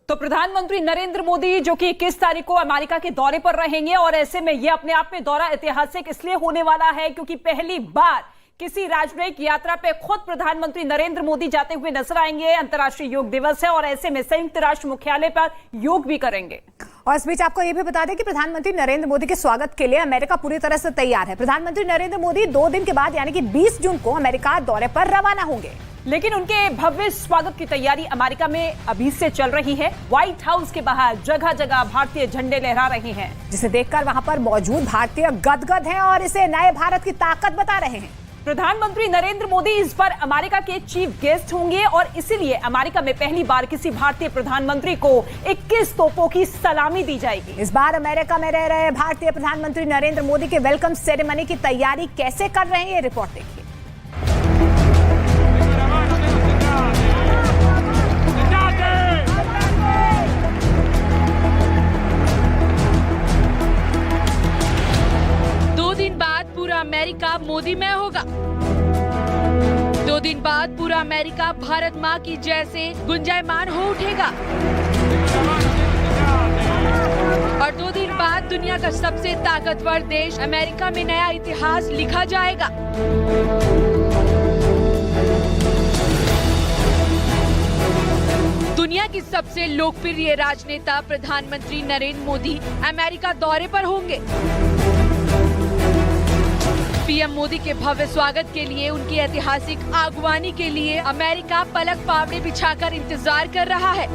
तो प्रधानमंत्री नरेंद्र मोदी जो कि 21 तारीख को अमेरिका के दौरे पर रहेंगे और ऐसे में यह अपने आप में दौरा ऐतिहासिक इसलिए होने वाला है क्योंकि पहली बार किसी राजनयिक यात्रा पे खुद प्रधानमंत्री नरेंद्र मोदी जाते हुए नजर आएंगे। अंतर्राष्ट्रीय योग दिवस है और ऐसे में संयुक्त राष्ट्र मुख्यालय पर योग भी करेंगे। और इस बीच आपको यह भी बता दें कि प्रधानमंत्री नरेंद्र मोदी के स्वागत के लिए अमेरिका पूरी तरह से तैयार है। प्रधानमंत्री नरेंद्र मोदी 2 दिन के बाद यानी कि 20 जून को अमेरिका दौरे पर रवाना होंगे। लेकिन उनके भव्य स्वागत की तैयारी अमेरिका में अभी से चल रही है। व्हाइट हाउस के बाहर जगह जगह भारतीय झंडे लहरा रहे हैं, जिसे देखकर वहां पर मौजूद भारतीय गदगद हैं और इसे नए भारत की ताकत बता रहे हैं। प्रधानमंत्री नरेंद्र मोदी इस बार अमेरिका के चीफ गेस्ट होंगे और इसीलिए अमेरिका में पहली बार किसी भारतीय प्रधानमंत्री को 21 तोपों की सलामी दी जाएगी। इस बार अमेरिका में रह रहे भारतीय प्रधानमंत्री नरेंद्र मोदी के वेलकम सेरेमनी की तैयारी कैसे कर रहे हैं, ये रिपोर्ट देखिए। अमेरिका मोदी में होगा। 2 दिन बाद पूरा अमेरिका भारत माँ की जय से गुंजायमान हो उठेगा और 2 दिन बाद दुनिया का सबसे ताकतवर देश अमेरिका में नया इतिहास लिखा जाएगा। दुनिया की सबसे लोकप्रिय राजनेता प्रधानमंत्री नरेंद्र मोदी अमेरिका दौरे पर होंगे। पीएम मोदी के भव्य स्वागत के लिए, उनकी ऐतिहासिक आगवानी के लिए अमेरिका पलक पावड़े बिछाकर इंतजार कर रहा है।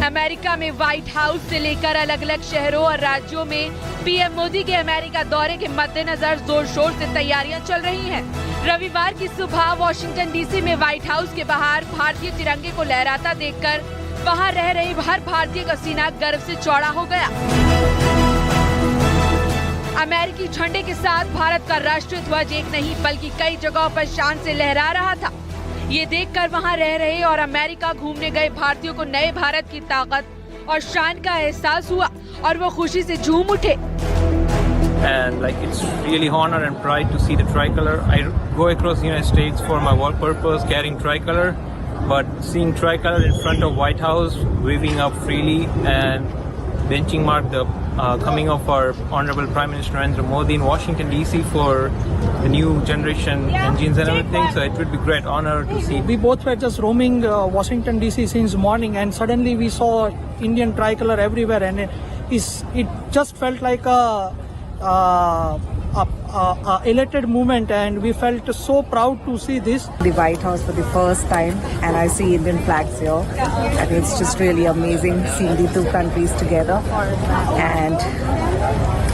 अमेरिका में व्हाइट हाउस से लेकर अलग अलग शहरों और राज्यों में पीएम मोदी के अमेरिका दौरे के मद्देनजर जोर शोर से तैयारियां चल रही हैं। रविवार की सुबह वॉशिंगटन डीसी में व्हाइट हाउस के बाहर भारतीय तिरंगे को लहराता देखकर वहां रह रहे हर भारतीय का सीना गर्व से चौड़ा हो गया। अमेरिकी झंडे के साथ भारत का राष्ट्रीय ध्वज एक नहीं बल्कि कई जगहों पर शान से लहरा रहा था। ये देखकर वहां रह रहे और अमेरिका घूमने गए भारतीयों को नए भारत की ताकत और शान का एहसास हुआ और वो खुशी से झूम उठे। And like it's really honor and pride to see the tricolor. I go across the United States for my work purpose, carrying tricolor, but seeing tricolor in front of White House, waving up freely and benchmark the coming of our Honorable Prime Minister Narendra Modi in Washington DC for the new generation engines and everything. So it would be great honor to see. We both were just roaming Washington DC since morning, and suddenly we saw Indian tricolor everywhere, and it just felt like a elated moment, and we felt so proud to see this. The White House for the first time, and I see Indian flags here. I think it's just really amazing seeing the 2 countries together, and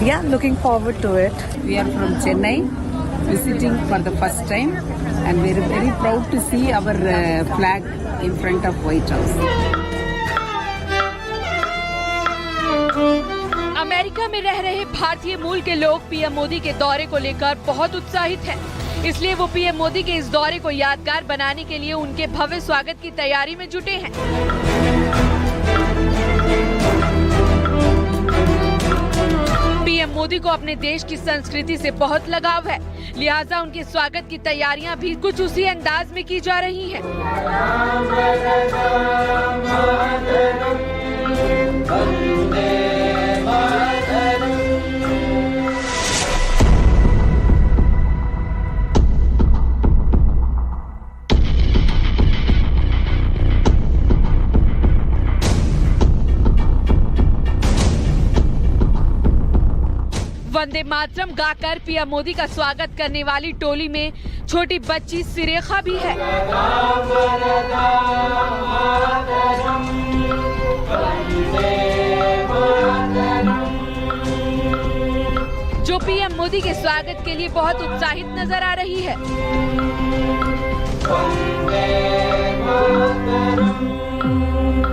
yeah, looking forward to it. We are from Chennai, visiting for the first time, and we are very proud to see our flag in front of White House. America में रह रहे भारतीय मूल के लोग PM Modi के दौरे को लेकर बहुत उत्साहित हैं। इसलिए वो पीएम मोदी के इस दौरे को यादगार बनाने के लिए उनके भव्य स्वागत की तैयारी में जुटे हैं। पीएम मोदी को अपने देश की संस्कृति से बहुत लगाव है, लिहाजा उनके स्वागत की तैयारियां भी कुछ उसी अंदाज में की जा रही हैं। वंदे मातरम गाकर पीएम मोदी का स्वागत करने वाली टोली में छोटी बच्ची सिरेखा भी है। जो पीएम मोदी के स्वागत के लिए बहुत उत्साहित नजर आ रही है।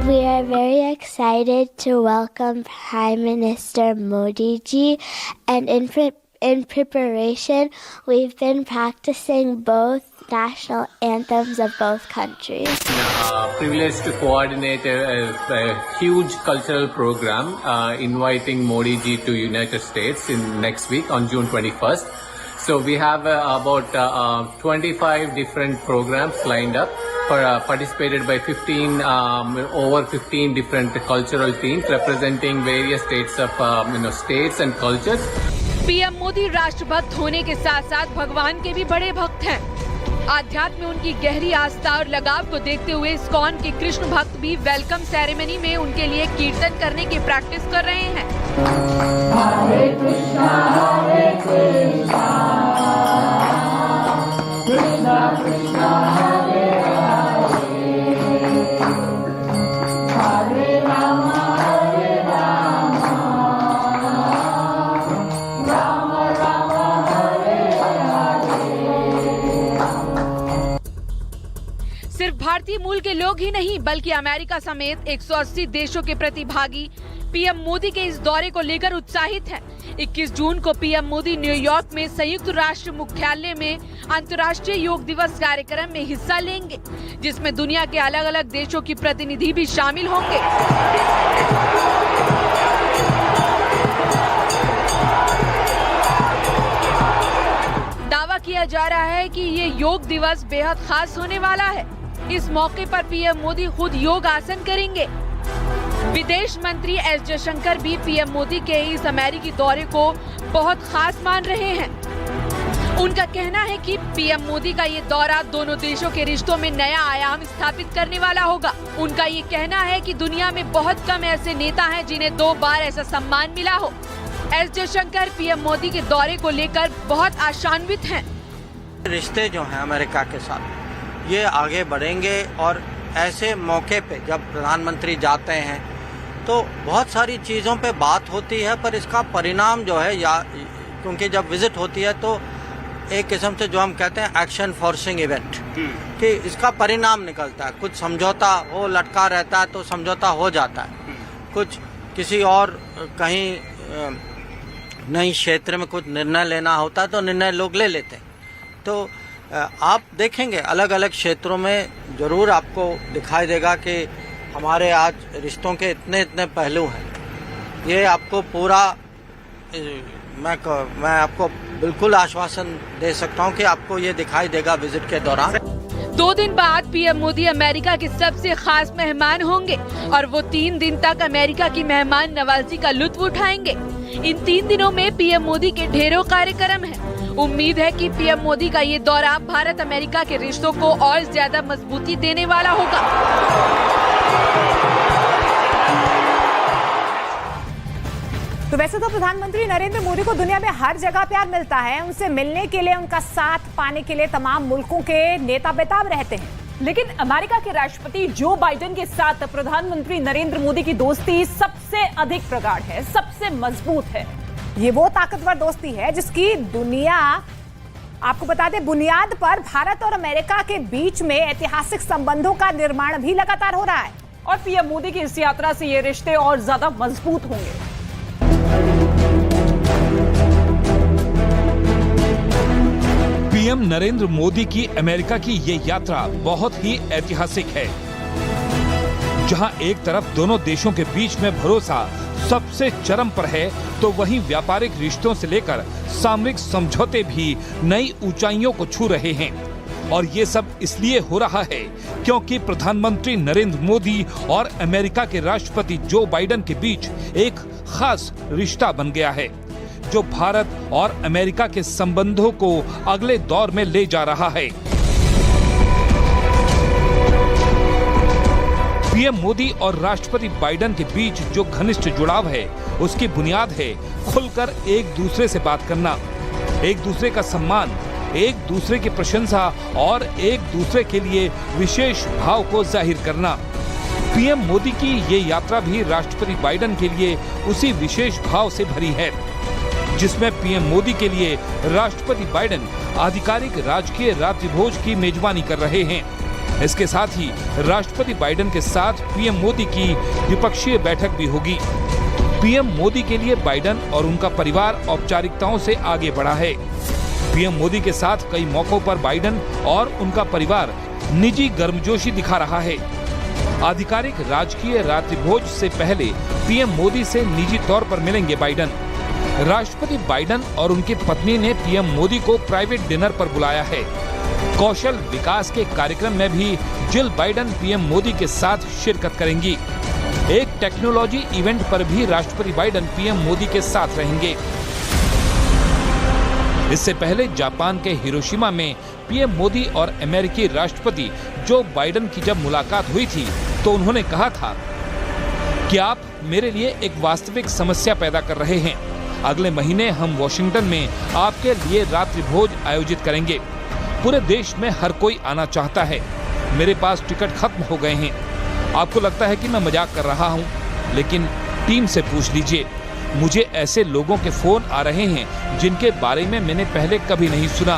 We are very excited to welcome Prime Minister Modi ji, and in preparation, we've been practicing both national anthems of both countries. Privileged to coordinate a huge cultural program inviting Modi ji to United States in next week on June 21st. So we have about 25 different programs lined up. participated by over 15 different cultural teams representing various states of states and cultures. PM Modi राष्ट्रभक्त होने के साथ साथ भगवान के भी बड़े भक्त हैं। आध्यात्म में उनकी गहरी आस्था और लगाव को देखते हुए इस्कॉन के कृष्ण भक्त भी वेलकम सेरेमनी में उनके लिए कीर्तन करने की प्रैक्टिस कर रहे हैं। हरे कृष्णा कृष्णा कृष्णा हरे हरे राम हरे राम राम राम हरे हरे। सिर्फ भारतीय मूल के लोग ही नहीं बल्कि अमेरिका समेत 180 देशों के प्रतिभागी पीएम मोदी के इस दौरे को लेकर उत्साहित हैं। 21 जून को पीएम मोदी न्यूयॉर्क में संयुक्त राष्ट्र मुख्यालय में अंतर्राष्ट्रीय योग दिवस कार्यक्रम में हिस्सा लेंगे, जिसमें दुनिया के अलग अलग देशों की प्रतिनिधि भी शामिल होंगे। दावा किया जा रहा है कि ये योग दिवस बेहद खास होने वाला है। इस मौके पर पीएम मोदी खुद योग आसन करेंगे। विदेश मंत्री एस जयशंकर भी पीएम मोदी के इस अमेरिकी दौरे को बहुत खास मान रहे हैं। उनका कहना है कि पीएम मोदी का ये दौरा दोनों देशों के रिश्तों में नया आयाम स्थापित करने वाला होगा। उनका ये कहना है कि दुनिया में बहुत कम ऐसे नेता हैं जिन्हें 2 बार ऐसा सम्मान मिला हो। एस जयशंकर पीएम मोदी के दौरे को लेकर बहुत आशान्वित हैं। रिश्ते जो हैं अमेरिका के साथ ये आगे बढ़ेंगे और ऐसे मौके पे जब प्रधानमंत्री जाते हैं तो बहुत सारी चीज़ों पे बात होती है, पर इसका परिणाम जो है क्योंकि जब विजिट होती है तो एक किस्म से जो हम कहते हैं एक्शन फोर्सिंग इवेंट कि इसका परिणाम निकलता है। कुछ समझौता हो लटका रहता है तो समझौता हो जाता है, कुछ किसी और कहीं नई क्षेत्र में कुछ निर्णय लेना होता है तो निर्णय लोग ले लेते हैं। तो आप देखेंगे अलग अलग क्षेत्रों में ज़रूर आपको दिखाई देगा कि हमारे आज रिश्तों के इतने पहलू हैं। ये आपको पूरा मैं आपको बिल्कुल आश्वासन दे सकता हूं कि आपको ये दिखाई देगा विजिट के दौरान। 2 दिन बाद पीएम मोदी अमेरिका के सबसे खास मेहमान होंगे और वो 3 दिन तक अमेरिका की मेहमान नवाजी का लुत्फ उठाएंगे। इन 3 दिनों में पीएम मोदी के ढेरों कार्यक्रम हैं। उम्मीद है कि पीएम मोदी का ये दौरा भारत अमेरिका के रिश्तों को और ज्यादा मजबूती देने वाला होगा। तो वैसे तो प्रधानमंत्री नरेंद्र मोदी को दुनिया में हर जगह प्यार मिलता है। उनसे मिलने के लिए, उनका साथ पाने के लिए तमाम मुल्कों के नेता बेताब रहते हैं। लेकिन अमेरिका के राष्ट्रपति जो बाइडेन के साथ प्रधानमंत्री नरेंद्र मोदी की दोस्ती सबसे अधिक प्रगाढ़ है, सबसे मजबूत है। ये वो ताकतवर दोस्ती है जिसकी दुनिया आपको बता दें बुनियाद पर भारत और अमेरिका के बीच में ऐतिहासिक संबंधों का निर्माण भी लगातार हो रहा है। और पीएम मोदी की इस यात्रा से ये रिश्ते और ज्यादा मजबूत होंगे। पीएम नरेंद्र मोदी की अमेरिका की ये यात्रा बहुत ही ऐतिहासिक है, जहां एक तरफ दोनों देशों के बीच में भरोसा सबसे चरम पर है, तो वहीं व्यापारिक रिश्तों से लेकर सामरिक समझौते भी नई ऊंचाइयों को छू रहे हैं। और ये सब इसलिए हो रहा है क्योंकि प्रधानमंत्री नरेंद्र मोदी और अमेरिका के राष्ट्रपति जो बाइडेन के बीच एक खास रिश्ता बन गया है, जो भारत और अमेरिका के संबंधों को अगले दौर में ले जा रहा है। पीएम मोदी और राष्ट्रपति बाइडेन के बीच जो घनिष्ठ जुड़ाव है, उसकी बुनियाद है खुलकर एक दूसरे से बात करना, एक दूसरे का सम्मान, एक दूसरे की प्रशंसा और एक दूसरे के लिए विशेष भाव को जाहिर करना। पीएम मोदी की ये यात्रा भी राष्ट्रपति बाइडेन के लिए उसी विशेष भाव से भरी है, जिसमें पीएम मोदी के लिए राष्ट्रपति बाइडेन आधिकारिक राजकीय रात्रि भोज की मेजबानी कर रहे हैं। इसके साथ ही राष्ट्रपति बाइडेन के साथ पीएम मोदी की द्विपक्षीय बैठक भी होगी। पीएम मोदी के लिए बाइडेन और उनका परिवार औपचारिकताओं से आगे बढ़ा है। पीएम मोदी के साथ कई मौकों पर बाइडेन और उनका परिवार निजी गर्मजोशी दिखा रहा है। आधिकारिक राजकीय रात्रि भोज से पहले पीएम मोदी से निजी तौर पर मिलेंगे बाइडेन। राष्ट्रपति बाइडेन और उनकी पत्नी ने पीएम मोदी को प्राइवेट डिनर पर बुलाया है। कौशल विकास के कार्यक्रम में भी जिल बाइडेन पीएम मोदी के साथ शिरकत करेंगी। एक टेक्नोलॉजी इवेंट पर भी राष्ट्रपति बाइडेन पीएम मोदी के साथ रहेंगे। इससे पहले जापान के हिरोशिमा में पीएम मोदी और अमेरिकी राष्ट्रपति जो बाइडेन की जब मुलाकात हुई थी तो उन्होंने कहा था कि आप मेरे लिए एक वास्तविक समस्या पैदा कर रहे हैं। अगले महीने हम वॉशिंगटन में आपके लिए रात्रि भोज आयोजित करेंगे। पूरे देश में हर कोई आना चाहता है। मेरे पास टिकट खत्म हो गए हैं। आपको लगता है कि मैं मजाक कर रहा हूं, लेकिन टीम से पूछ लीजिए। मुझे ऐसे लोगों के फोन आ रहे हैं जिनके बारे में मैंने पहले कभी नहीं सुना।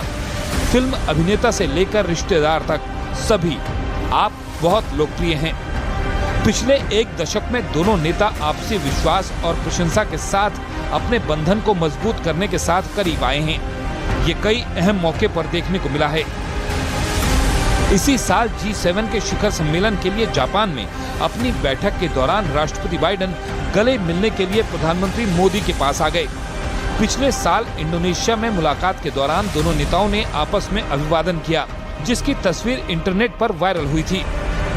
फिल्म अभिनेता से लेकर रिश्तेदार तक सभी आप बहुत लोकप्रिय हैं। पिछले एक दशक में दोनों नेता आपसी विश्वास और प्रशंसा के साथ अपने बंधन को मजबूत करने के साथ करीब आए हैं। ये कई अहम मौके पर देखने को मिला है। इसी साल G7 के शिखर सम्मेलन के लिए जापान में अपनी बैठक के दौरान राष्ट्रपति बाइडेन गले मिलने के लिए प्रधानमंत्री मोदी के पास आ गए। पिछले साल इंडोनेशिया में मुलाकात के दौरान दोनों नेताओं ने आपस में अभिवादन किया, जिसकी तस्वीर इंटरनेट पर वायरल हुई थी।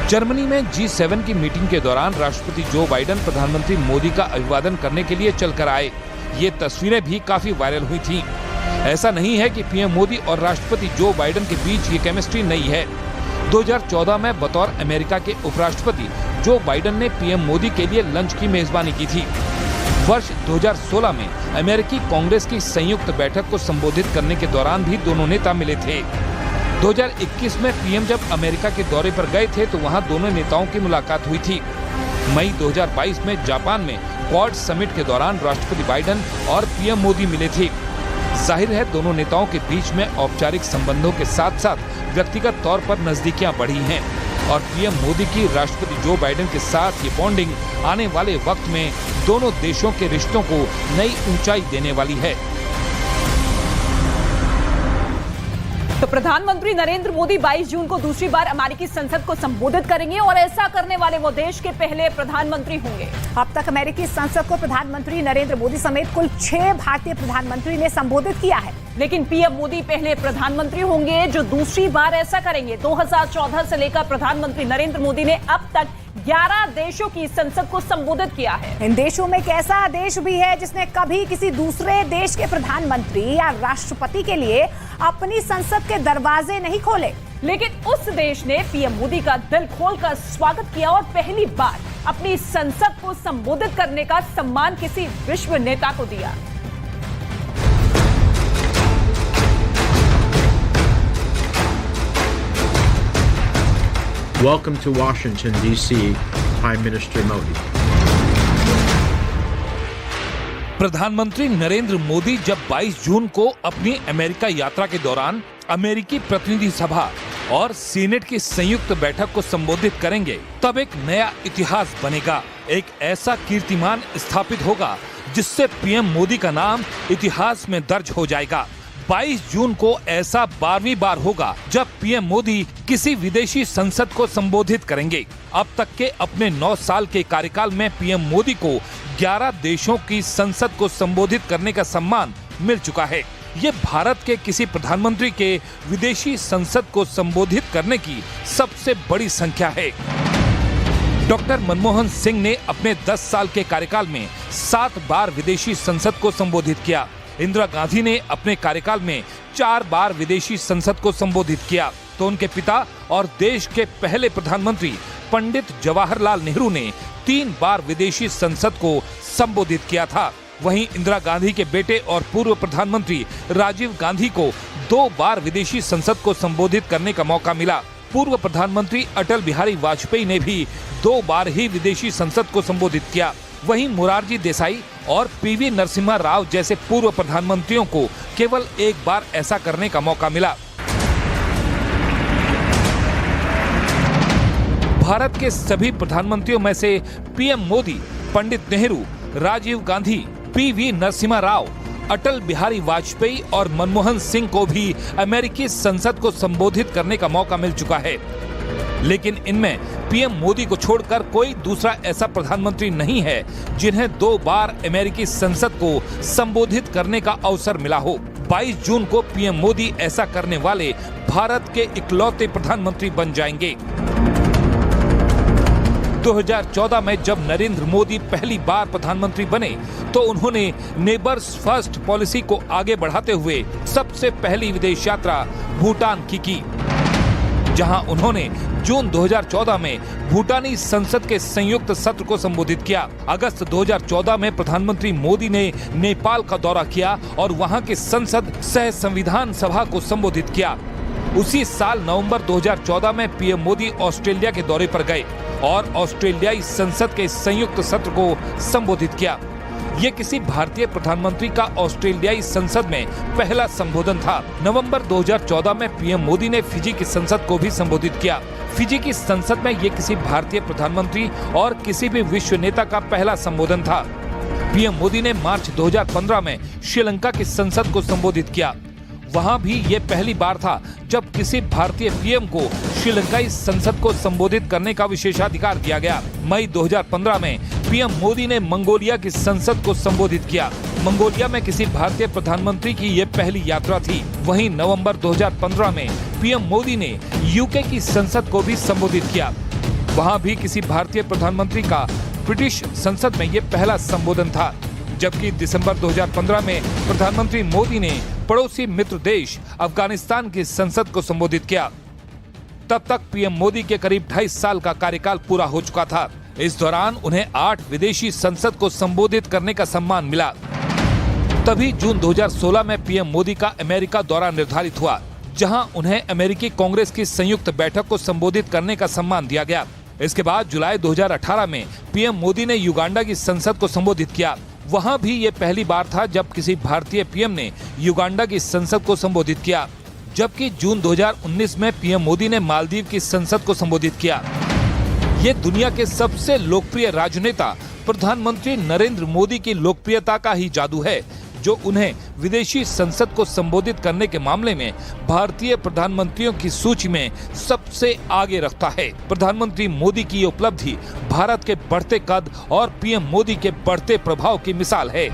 जर्मनी में G7 की मीटिंग के दौरान राष्ट्रपति जो बाइडेन प्रधानमंत्री मोदी का अभिवादन करने के लिए चलकर आए। ये तस्वीरें भी काफी वायरल हुई थीं। ऐसा नहीं है कि पीएम मोदी और राष्ट्रपति जो बाइडेन के बीच ये केमिस्ट्री नई है। 2014 में बतौर अमेरिका के उपराष्ट्रपति जो बाइडेन ने पीएम मोदी के लिए लंच की मेजबानी की थी। वर्ष 2016 में अमेरिकी कांग्रेस की संयुक्त बैठक को संबोधित करने के दौरान भी दोनों नेता मिले थे। 2021 में पीएम जब अमेरिका के दौरे पर गए थे तो वहां दोनों नेताओं की मुलाकात हुई थी। मई 2022 में जापान में क्वाड समिट के दौरान राष्ट्रपति बाइडेन और पीएम मोदी मिले थे। जाहिर है दोनों नेताओं के बीच में औपचारिक संबंधों के साथ साथ व्यक्तिगत तौर पर नजदीकियां बढ़ी हैं और पीएम मोदी की राष्ट्रपति जो बाइडेन के साथ ये बॉन्डिंग आने वाले वक्त में दोनों देशों के रिश्तों को नई ऊंचाई देने वाली है। तो प्रधानमंत्री नरेंद्र मोदी 22 जून को दूसरी बार अमेरिकी संसद को संबोधित करेंगे और ऐसा करने वाले वो देश के पहले प्रधानमंत्री होंगे। अब तक अमेरिकी संसद को प्रधानमंत्री नरेंद्र मोदी समेत कुल 6 भारतीय प्रधानमंत्री ने संबोधित किया है, लेकिन पीएम मोदी पहले प्रधानमंत्री होंगे जो दूसरी बार ऐसा करेंगे। 2014 से लेकर प्रधानमंत्री नरेंद्र मोदी ने अब तक 11 देशों की संसद को संबोधित किया है। इन देशों में एक ऐसा देश भी है जिसने कभी किसी दूसरे देश के प्रधानमंत्री या राष्ट्रपति के लिए अपनी संसद के दरवाजे नहीं खोले, लेकिन उस देश ने पीएम मोदी का दिल खोलकर स्वागत किया और पहली बार अपनी संसद को संबोधित करने का सम्मान किसी विश्व नेता को दिया। Welcome to Washington, D.C., Prime Minister Modi. प्रधानमंत्री नरेंद्र मोदी जब 22 जून को अपनी अमेरिका यात्रा के दौरान अमेरिकी प्रतिनिधि सभा और सीनेट की संयुक्त बैठक को संबोधित करेंगे, तब एक नया इतिहास बनेगा। एक ऐसा कीर्तिमान स्थापित होगा जिससे पीएम मोदी का नाम इतिहास में दर्ज हो जाएगा। 22 जून को ऐसा 12वीं बार होगा जब पीएम मोदी किसी विदेशी संसद को संबोधित करेंगे। अब तक के अपने 9 साल के कार्यकाल में पीएम मोदी को 11 देशों की संसद को संबोधित करने का सम्मान मिल चुका है। ये भारत के किसी प्रधानमंत्री के विदेशी संसद को संबोधित करने की सबसे बड़ी संख्या है। डॉक्टर मनमोहन सिंह ने अपने 10 साल के कार्यकाल में 7 बार विदेशी संसद को संबोधित किया। इंदिरा गांधी ने अपने कार्यकाल में 4 बार विदेशी संसद को संबोधित किया, तो उनके पिता और देश के पहले प्रधानमंत्री पंडित जवाहरलाल नेहरू ने 3 बार विदेशी संसद को संबोधित किया था। वहीं इंदिरा गांधी के बेटे और पूर्व प्रधानमंत्री राजीव गांधी को 2 बार विदेशी संसद को संबोधित करने का मौका मिला। पूर्व प्रधानमंत्री अटल बिहारी वाजपेयी ने भी 2 बार ही विदेशी संसद को संबोधित किया। वहीं मोरारजी देसाई और पीवी नरसिम्हा राव जैसे पूर्व प्रधानमंत्रियों को केवल 1 बार ऐसा करने का मौका मिला। भारत के सभी प्रधानमंत्रियों में से पीएम मोदी, पंडित नेहरू, राजीव गांधी, पीवी नरसिम्हा राव, अटल बिहारी वाजपेयी और मनमोहन सिंह को भी अमेरिकी संसद को संबोधित करने का मौका मिल चुका है, लेकिन इनमें पीएम मोदी को छोड़कर कोई दूसरा ऐसा प्रधानमंत्री नहीं है जिन्हें 2 बार अमेरिकी संसद को संबोधित करने का अवसर मिला हो। 22 जून को पीएम मोदी ऐसा करने वाले भारत के इकलौते प्रधानमंत्री बन जाएंगे। 2014 में जब नरेंद्र मोदी पहली बार प्रधानमंत्री बने तो उन्होंने नेबर्स फर्स्ट पॉलिसी को आगे बढ़ाते हुए सबसे पहली विदेश यात्रा भूटान की, जहां उन्होंने जून 2014 में भूटानी संसद के संयुक्त सत्र को संबोधित किया। अगस्त 2014 में प्रधानमंत्री मोदी ने नेपाल का दौरा किया और वहां के संसद सह संविधान सभा को संबोधित किया। उसी साल नवंबर 2014 में पीएम मोदी ऑस्ट्रेलिया के दौरे पर गए और ऑस्ट्रेलियाई संसद के संयुक्त सत्र को संबोधित किया। ये किसी भारतीय प्रधानमंत्री का ऑस्ट्रेलियाई संसद में पहला संबोधन था। नवंबर 2014 में पीएम मोदी ने फिजी की संसद को भी संबोधित किया। फिजी की संसद में ये किसी भारतीय प्रधानमंत्री और किसी भी विश्व नेता का पहला संबोधन था। पीएम मोदी ने मार्च 2015 में श्रीलंका की संसद को संबोधित किया। वहां भी ये पहली बार था जब किसी भारतीय पीएम को श्रीलंकाई संसद को संबोधित करने का विशेषाधिकार दिया गया। मई 2015 में पीएम मोदी ने मंगोलिया की संसद को संबोधित किया। मंगोलिया में किसी भारतीय प्रधानमंत्री की ये पहली यात्रा थी। वहीं नवंबर 2015 में पीएम मोदी ने यूके की संसद को भी संबोधित किया। वहां भी किसी भारतीय प्रधानमंत्री का ब्रिटिश संसद में ये पहला संबोधन था। जबकि दिसंबर 2015 में प्रधानमंत्री मोदी ने पड़ोसी मित्र देश अफगानिस्तान की संसद को संबोधित किया। तब तक पीएम मोदी के करीब 2.5 साल का कार्यकाल पूरा हो चुका था। इस दौरान उन्हें 8 विदेशी संसद को संबोधित करने का सम्मान मिला। तभी जून 2016 में पीएम मोदी का अमेरिका दौरा निर्धारित हुआ, जहां उन्हें अमेरिकी कांग्रेस की संयुक्त बैठक को संबोधित करने का सम्मान दिया गया। इसके बाद जुलाई 2018 में पीएम मोदी ने युगांडा की संसद को संबोधित किया। वहां भी ये पहली बार था जब किसी भारतीय पीएम ने युगांडा की संसद को संबोधित किया। जबकि जून 2019 में पीएम मोदी ने मालदीव की संसद को संबोधित किया। ये दुनिया के सबसे लोकप्रिय राजनेता प्रधानमंत्री नरेंद्र मोदी की लोकप्रियता का ही जादू है, जो उन्हें विदेशी संसद को संबोधित करने के मामले में भारतीय प्रधानमंत्रियों की सूची में सबसे आगे रखता है। प्रधानमंत्री मोदी की ये उपलब्धि भारत के बढ़ते कद और पीएम मोदी के बढ़ते प्रभाव की मिसाल है।